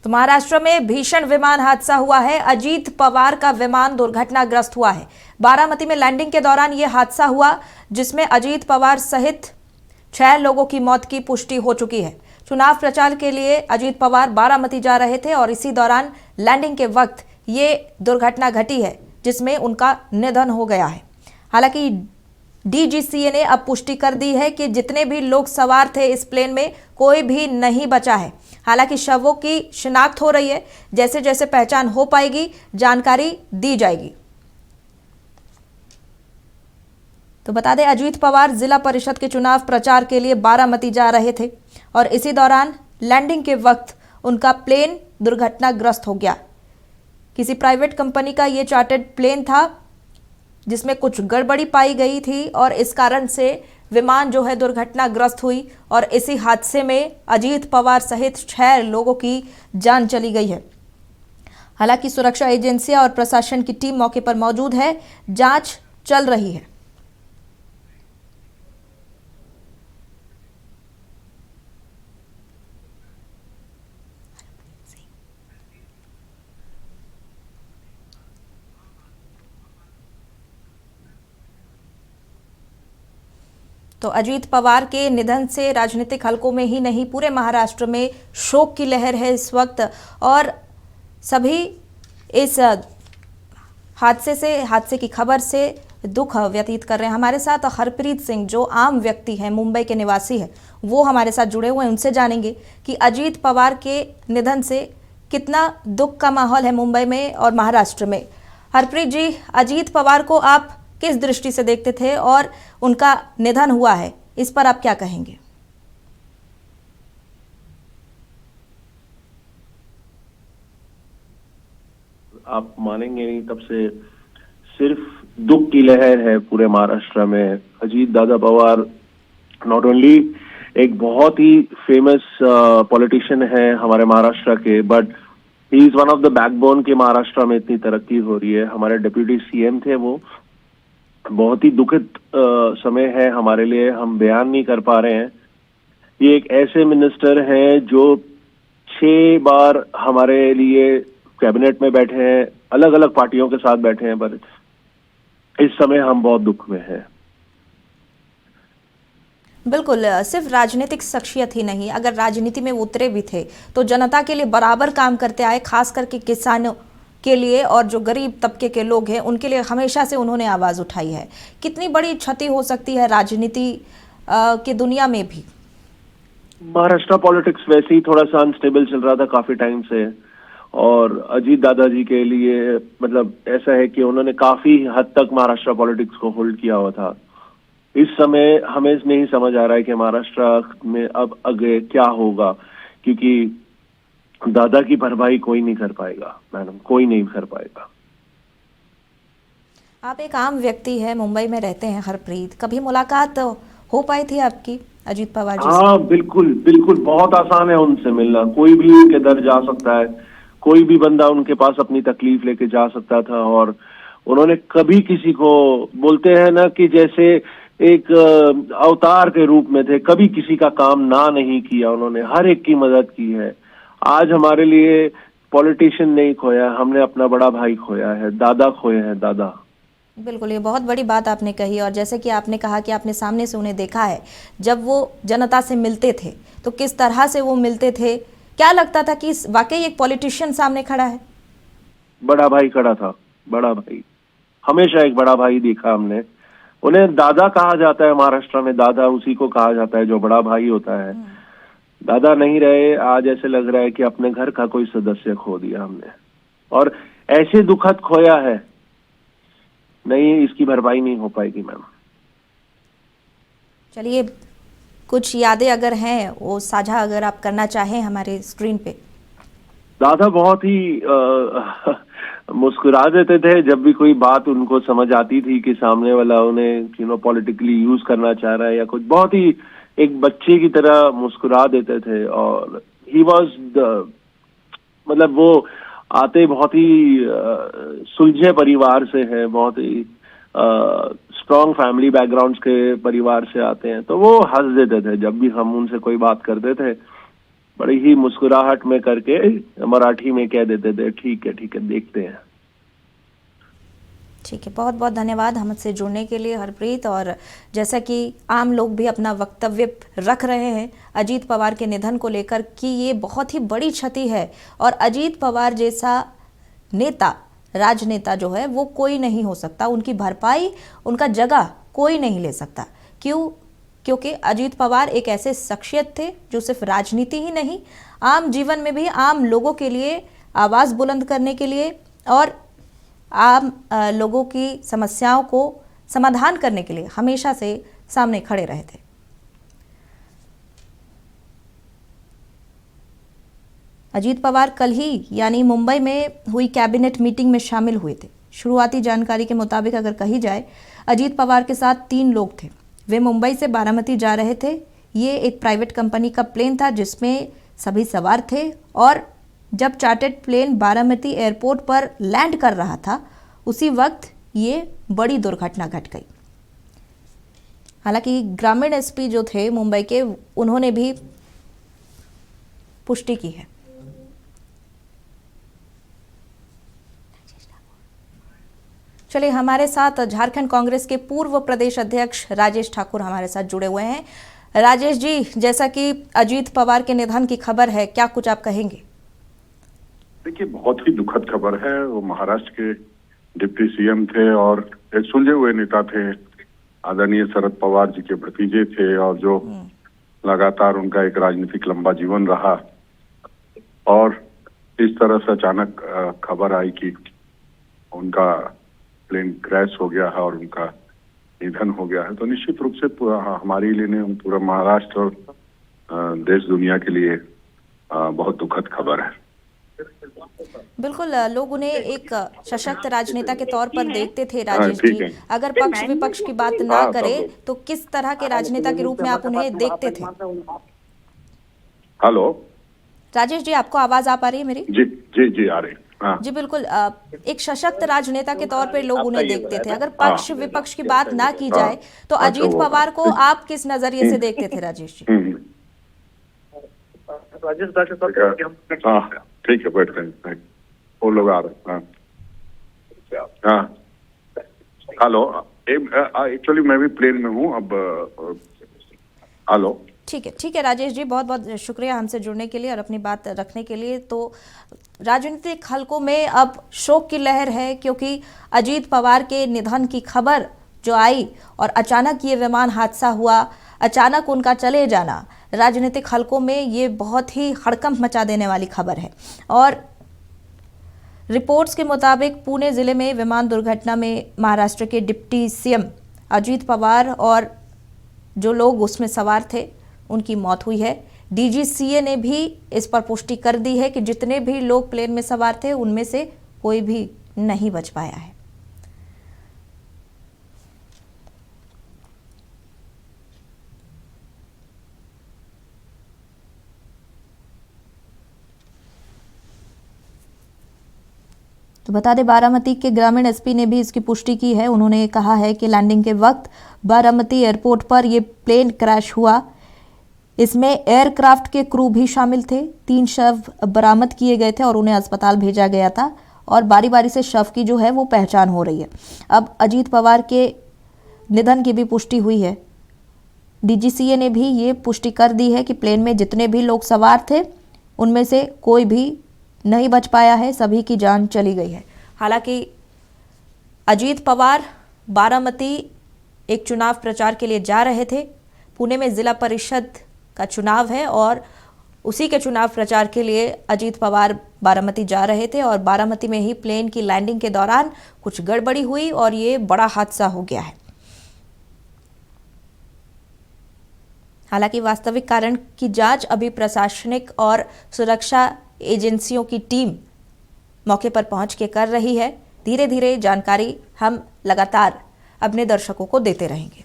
तो महाराष्ट्र में भीषण विमान हादसा हुआ है। अजीत पवार का विमान दुर्घटनाग्रस्त हुआ है। बारामती में लैंडिंग के दौरान यह हादसा हुआ, जिसमें अजीत पवार सहित 6 लोगों की मौत की पुष्टि हो चुकी है। चुनाव प्रचार के लिए अजीत पवार बारामती जा रहे थे और इसी दौरान लैंडिंग के वक्त ये दुर्घटना घटी है, जिसमें उनका निधन हो गया है। हालांकि डीजीसीए ने अब पुष्टि कर दी है कि जितने भी लोग सवार थे इस प्लेन में, कोई भी नहीं बचा है। हालांकि शवों की शिनाख्त हो रही है, जैसे जैसे पहचान हो पाएगी जानकारी दी जाएगी। तो बता दें, अजीत पवार जिला परिषद के चुनाव प्रचार के लिए बारामती जा रहे थे और इसी दौरान लैंडिंग के वक्त उनका प्लेन दुर्घटनाग्रस्त हो गया। किसी प्राइवेट कंपनी का ये चार्टर्ड प्लेन था, जिसमें कुछ गड़बड़ी पाई गई थी और इस कारण से विमान जो है दुर्घटनाग्रस्त हुई और इसी हादसे में अजीत पवार सहित 6 लोगों की जान चली गई है। हालांकि सुरक्षा एजेंसियां और प्रशासन की टीम मौके पर मौजूद है, जांच चल रही है। तो अजीत पवार के निधन से राजनीतिक हलकों में ही नहीं, पूरे महाराष्ट्र में शोक की लहर है इस वक्त और सभी इस हादसे की खबर से दुख व्यतीत कर रहे हैं। हमारे साथ हरप्रीत सिंह, जो आम व्यक्ति हैं, मुंबई के निवासी हैं, वो हमारे साथ जुड़े हुए हैं। उनसे जानेंगे कि अजीत पवार के निधन से कितना दुख का माहौल है मुंबई में और महाराष्ट्र में। हरप्रीत जी, अजीत पवार को आप किस दृष्टि से देखते थे और उनका निधन हुआ है, इस पर आप क्या कहेंगे? आप मानेंगे नहीं, तब से सिर्फ दुख की लहर है पूरे महाराष्ट्र में। अजीत दादा पवार नॉट ओनली एक बहुत ही फेमस पॉलिटिशियन है हमारे महाराष्ट्र के, but he is one of the backbone के महाराष्ट्र में इतनी तरक्की हो रही है। हमारे डिप्यूटी सीएम थे वो। बहुत ही दुखद समय है हमारे लिए, हम बयान नहीं कर पा रहे हैं। ये एक ऐसे मिनिस्टर हैं जो 6 बार हमारे लिए कैबिनेट में बैठे हैं, अलग अलग पार्टियों के साथ बैठे हैं, पर इस समय हम बहुत दुख में हैं। बिल्कुल, सिर्फ राजनीतिक शख्सियत ही नहीं, अगर राजनीति में उतरे भी थे तो जनता के लिए बराबर काम करते आए, खास करके किसानों के लिए और जो गरीब तबके के लोग हैं उनके लिए हमेशा से उन्होंने आवाज उठाई है। कितनी बड़ी क्षति हो सकती है राजनीति की दुनिया में भी? महाराष्ट्र पॉलिटिक्स वैसे ही थोड़ा सा अनस्टेबल चल रहा था काफी टाइम से, और अजीत दादाजी के लिए मतलब ऐसा है कि उन्होंने काफी हद तक महाराष्ट्र पॉलिटिक्स को होल्ड किया हुआ था। इस समय हमें नहीं समझ आ रहा है कि महाराष्ट्र में अब आगे क्या होगा, क्योंकि दादा की भरपाई कोई नहीं कर पाएगा मैडम, कोई नहीं कर पाएगा। आप एक आम व्यक्ति है, मुंबई में रहते हैं हरप्रीत, कभी मुलाकात हो पाई थी आपकी अजीत पवार जी से? हाँ बिल्कुल बिल्कुल, बहुत आसान है उनसे मिलना। कोई भी उनके दर जा सकता है, कोई भी बंदा उनके पास अपनी तकलीफ लेके जा सकता था, और उन्होंने कभी किसी को, बोलते हैं ना कि जैसे एक अवतार के रूप में थे, कभी किसी का काम ना नहीं किया उन्होंने, हर एक की मदद की है। आज हमारे लिए पॉलिटिशियन नहीं खोया, हमने अपना बड़ा भाई खोया है, दादा खोए हैं, दादा। बिल्कुल, ये बहुत बड़ी बात आपने कही और जैसे कि आपने कहा कि आपने सामने से उन्हें देखा है, जब वो जनता से मिलते थे तो किस तरह से वो मिलते थे, क्या लगता था कि वाकई एक पॉलिटिशियन सामने खड़ा है? बड़ा भाई खड़ा था, बड़ा भाई, हमेशा एक बड़ा भाई देखा हमने। उन्हें दादा कहा जाता है महाराष्ट्र में, दादा उसी को कहा जाता है जो बड़ा भाई होता है। दादा नहीं रहे, आज ऐसे लग रहा है कि अपने घर का कोई सदस्य खो दिया हमने, और ऐसे दुखद खोया है, नहीं इसकी भरपाई नहीं हो पाएगी मैम। चलिए, कुछ यादें अगर हैं वो साझा अगर आप करना चाहें हमारे स्क्रीन पे। दादा बहुत ही मुस्कुरा देते थे जब भी कोई बात उनको समझ आती थी कि सामने वाला उन्हें पॉलिटिकली यूज करना चाह रहा है या कुछ, बहुत ही एक बच्चे की तरह मुस्कुरा देते थे। और ही वॉज मतलब वो आते बहुत ही सुलझे परिवार से है, बहुत ही स्ट्रॉन्ग फैमिली बैकग्राउंड्स के परिवार से आते हैं, तो वो हंस देते थे जब भी हम उनसे कोई बात करते थे। बड़ी ही मुस्कुराहट में करके मराठी में कह देते थे, ठीक है देखते हैं। ठीक है, बहुत बहुत धन्यवाद हमसे जुड़ने के लिए हरप्रीत। और जैसा कि आम लोग भी अपना वक्तव्य रख रहे हैं अजीत पवार के निधन को लेकर कि ये बहुत ही बड़ी क्षति है और अजीत पवार जैसा नेता, राजनेता जो है वो कोई नहीं हो सकता, उनकी भरपाई, उनका जगह कोई नहीं ले सकता। क्योंकि अजीत पवार एक ऐसे शख्सियत थे जो सिर्फ राजनीति ही नहीं, आम जीवन में भी आम लोगों के लिए आवाज़ बुलंद करने के लिए और आम लोगों की समस्याओं को समाधान करने के लिए हमेशा से सामने खड़े रहे थे। अजीत पवार कल ही यानी मुंबई में हुई कैबिनेट मीटिंग में शामिल हुए थे। शुरुआती जानकारी के मुताबिक अगर कही जाए, अजीत पवार के साथ 3 लोग थे। वे मुंबई से बारामती जा रहे थे। ये एक प्राइवेट कंपनी का प्लेन था जिसमें सभी सवार थे और जब चार्टर्ड प्लेन बारामती एयरपोर्ट पर लैंड कर रहा था उसी वक्त ये बड़ी दुर्घटना घट गई। हालांकि ग्रामीण एसपी जो थे मुंबई के, उन्होंने भी पुष्टि की है। चलिए, हमारे साथ झारखंड कांग्रेस के पूर्व प्रदेश अध्यक्ष राजेश ठाकुर हमारे साथ जुड़े हुए हैं। राजेश जी, जैसा कि अजीत पवार के निधन की खबर है, क्या कुछ आप कहेंगे? देखिए, बहुत ही दुखद खबर है। वो महाराष्ट्र के डिप्टी सीएम थे और एक सुलझे हुए नेता थे, आदरणीय शरद पवार जी के भतीजे थे और जो लगातार उनका एक राजनीतिक लंबा जीवन रहा और इस तरह से अचानक खबर आई कि उनका प्लेन क्रैश हो गया है और उनका निधन हो गया है, तो निश्चित रूप से हमारे लिए, पूरा महाराष्ट्र और देश दुनिया के लिए बहुत दुखद खबर है। बिल्कुल, लोग उन्हें एक सशक्त राजनेता के तौर पर देखते थे। राजेश जी, अगर पक्ष विपक्ष की बात ना करें तो किस तरह के राजनेता के रूप में आप उन्हें देखते थे? हेलो राजेश जी, आपको आवाज आ पा रही है मेरी? जी आ रही। हाँ। जी बिल्कुल, एक सशक्त राजनेता के तौर पर लोग उन्हें देखते थे। अगर पक्ष विपक्ष की बात ना की जाए तो अजीत पवार को आप किस नजरिए से देखते थे राजेश जी? ठीक है, बैठते हैं, वो लोग आ रहे हैं। हाँ, हेलो, एक्चुअली मैं भी प्लेन में हूँ अब। हेलो, ठीक है राजेश जी, बहुत बहुत शुक्रिया हमसे जुड़ने के लिए और अपनी बात रखने के लिए। तो राजनीतिक हलकों में अब शोक की लहर है क्योंकि अजीत पवार के निधन की खबर जो आई और अचानक ये विमान हादसा हुआ, अचानक उनका चले जाना, राजनीतिक हलकों में ये बहुत ही हड़कंप मचा देने वाली खबर है। और रिपोर्ट्स के मुताबिक पुणे ज़िले में विमान दुर्घटना में महाराष्ट्र के डिप्टी सीएम अजीत पवार और जो लोग उसमें सवार थे उनकी मौत हुई है। डीजीसीए ने भी इस पर पुष्टि कर दी है कि जितने भी लोग प्लेन में सवार थे उनमें से कोई भी नहीं बच पाया है। तो बता दें, बारामती के ग्रामीण एसपी ने भी इसकी पुष्टि की है। उन्होंने कहा है कि लैंडिंग के वक्त बारामती एयरपोर्ट पर ये प्लेन क्रैश हुआ। इसमें एयरक्राफ्ट के क्रू भी शामिल थे। 3 शव बरामद किए गए थे और उन्हें अस्पताल भेजा गया था और बारी बारी से शव की जो है वो पहचान हो रही है। अब अजीत पवार के निधन की भी पुष्टि हुई है। डीजीसीए ने भी ये पुष्टि कर दी है कि प्लेन में जितने भी लोग सवार थे उनमें से कोई भी नहीं बच पाया है, सभी की जान चली गई है। हालांकि अजीत पवार बारामती एक चुनाव प्रचार के लिए जा रहे थे। पुणे में जिला परिषद का चुनाव है और उसी के चुनाव प्रचार के लिए अजीत पवार बारामती जा रहे थे और बारामती में ही प्लेन की लैंडिंग के दौरान कुछ गड़बड़ी हुई और ये बड़ा हादसा हो गया है। हालांकि वास्तविक कारण की जांच अभी प्रशासनिक और सुरक्षा एजेंसियों की टीम मौके पर पहुंच के कर रही है। धीरे धीरे जानकारी हम लगातार अपने दर्शकों को देते रहेंगे।